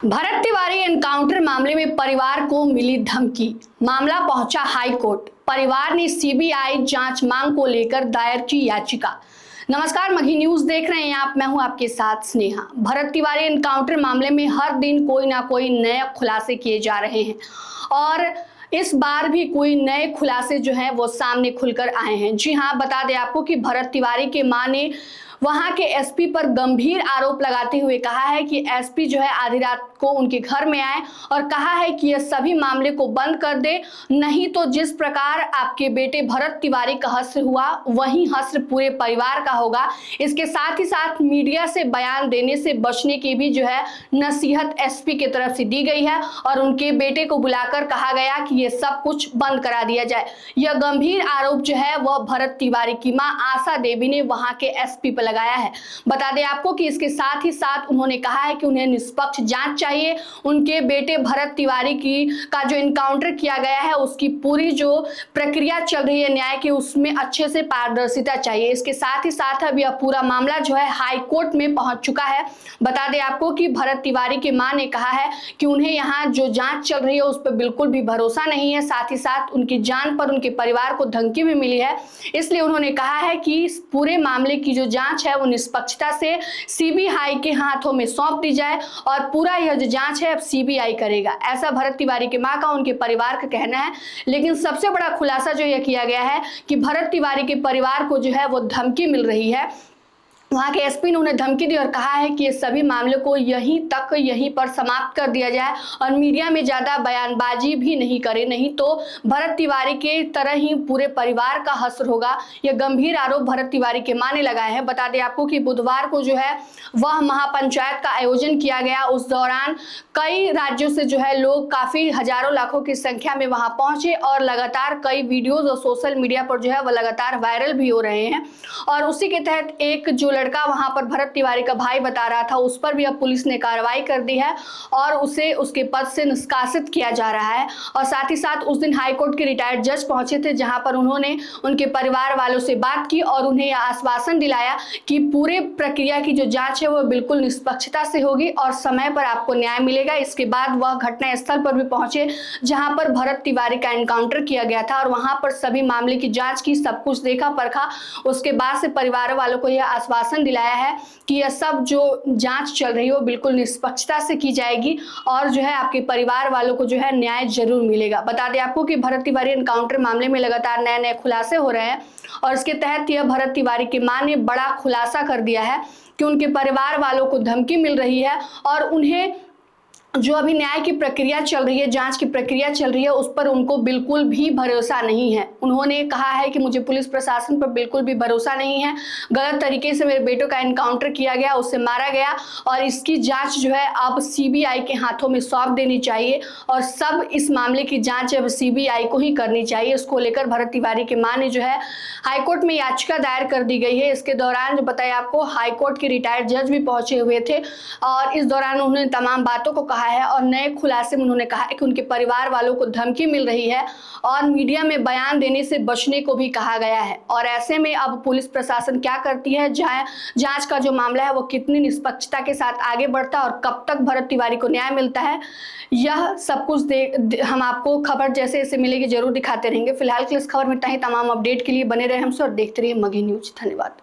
Bharat Tiwari encounter मामले में परिवार को मिली धमकी। मामला पहुंचा हाई कोर्ट। परिवार ने सीबीआई जांच मांग को लेकर दायर की याचिका। नमस्कार, मघी न्यूज देख रहे हैं आप। मैं हूं आपके साथ स्नेहा। भरत तिवारी एनकाउंटर मामले में हर दिन कोई ना कोई नए खुलासे किए जा रहे हैं और इस बार भी कोई नए खुलासे जो हैं वो सामने खुलकर आए हैं। जी हां, बता दें आपको कि भरत तिवारी के मां ने वहां के एसपी पर गंभीर आरोप लगाते हुए कहा है कि एसपी जो है आधी रात को उनके घर में आए और कहा है कि ये सभी मामले को बंद कर दे, नहीं तो जिस प्रकार आपके बेटे भरत तिवारी का हश्र हुआ वही हश्र पूरे परिवार का होगा। इसके साथ ही साथ मीडिया से बयान देने से बचने की भी जो है नसीहत एसपी की तरफ से दी गई है और उनके बेटे को बुलाकर कहा गया कि ये सब कुछ बंद करा दिया जाए। यह गंभीर आरोप जो है वह भरत तिवारी की मां आशा देवी ने वहां के एसपी पर लगाया है। बता दें आपको कि इसके साथ ही साथ उन्होंने कहा है कि उन्हें निष्पक्ष जांच चाहिए। उनके बेटे भरत तिवारी का जो एनकाउंटर किया गया है उसकी पूरी जो प्रक्रिया चल रही है न्याय की, उसमें अच्छे से पारदर्शिता चाहिए। इसके साथ ही साथ अब यह पूरा मामला जो है हाई कोर्ट में पहुंच चुका है। बता दें आपको कि भरत तिवारी की मां ने कहा है कि उन्हें यहाँ जो जांच चल रही है उस पर बिल्कुल भी भरोसा नहीं है। साथ ही साथ उनकी जान पर उनके परिवार को धमकी भी मिली है। इसलिए उन्होंने कहा है कि इस पूरे मामले की जो जांच है वो निष्पक्षता से सीबीआई के हाथों में सौंप दी जाए और पूरा यह जो जांच है अब सीबीआई करेगा, ऐसा भरत तिवारी के मां का उनके परिवार का कहना है। लेकिन सबसे बड़ा खुलासा जो यह किया गया है कि भरत तिवारी के परिवार को जो है वो धमकी मिल रही है। वहां के एसपी ने उन्हें धमकी दी और कहा है कि ये सभी मामले को यहीं पर समाप्त कर दिया जाए और मीडिया में ज्यादा बयानबाजी भी नहीं करे, नहीं तो भरत तिवारी के तरह ही पूरे परिवार का हश्र होगा। यह गंभीर आरोप भरत तिवारी के मां ने लगाए हैं। बता दें आपको कि बुधवार को जो है वह महापंचायत का आयोजन किया गया। उस दौरान कई राज्यों से जो है लोग काफी हजारों लाखों की संख्या में वहां पहुंचे और लगातार कई वीडियोज और सोशल मीडिया पर जो है वह लगातार वायरल भी हो रहे हैं। और उसी के तहत एक जो लड़का वहां पर भरत तिवारी का भाई बता रहा था, उस पर भी अब पुलिस ने कार्रवाई कर दी है और उसे उसके पद से निष्कासित किया जा रहा है। और साथ ही साथ उस दिन हाईकोर्ट के रिटायर्ड जज पहुंचे थे, जहां पर उन्होंने उनके परिवार वालों से बात की और उन्हें यह आश्वासन दिलाया कि पूरे प्रक्रिया की जो जांच है वो बिल्कुल निष्पक्षता से होगी और समय पर आपको न्याय मिलेगा। इसके बाद वह घटना स्थल पर भी पहुंचे जहां पर भरत तिवारी का एनकाउंटर किया गया था और वहां पर सभी मामले की जांच की, सब कुछ देखा परखा। उसके बाद से परिवार वालों को यह आश्वासन दिलाया है कि यह सब जो जांच चल रही है वो बिल्कुल निष्पक्षता से की जाएगी और जो है आपके परिवार वालों को जो है न्याय जरूर मिलेगा। बता दें आपको कि भरत तिवारी एनकाउंटर मामले में लगातार नए नए खुलासे हो रहे हैं और इसके तहत यह भरत तिवारी की मां ने बड़ा खुलासा कर दिया है कि उनके परिवार वालों को धमकी मिल रही है और उन्हें जो अभी न्याय की प्रक्रिया चल रही है, जांच की प्रक्रिया चल रही है, उस पर उनको बिल्कुल भी भरोसा नहीं है। उन्होंने कहा है कि मुझे पुलिस प्रशासन पर बिल्कुल भी भरोसा नहीं है। गलत तरीके से मेरे बेटों का एनकाउंटर किया गया, उससे मारा गया और इसकी जांच जो है अब सीबीआई के हाथों में सौंप देनी चाहिए और सब इस मामले की जांच अब सीबीआई को ही करनी चाहिए। इसको लेकर भरत तिवारी की मां ने जो है हाईकोर्ट में याचिका दायर कर दी गई है। इसके दौरान जो बताया आपको हाईकोर्ट के रिटायर्ड जज भी पहुंचे हुए थे और इस दौरान उन्होंने तमाम बातों को है और नए खुलासे में उन्होंने कहा है कि उनके परिवार वालों को धमकी मिल रही है और मीडिया में बयान देने से बचने को भी कहा गया है। और ऐसे में अब पुलिस प्रशासन क्या करती है, जांच का जो मामला है वो कितनी निष्पक्षता के साथ आगे बढ़ता है और कब तक भरत तिवारी को न्याय मिलता है, यह सब कुछ हम आपको खबर जैसे जैसे मिलेगी जरूर दिखाते रहेंगे। फिलहाल के इस खबर में इतना ही। तमाम अपडेट के लिए बने रहे हमसे और देखते रहिए मघी न्यूज। धन्यवाद।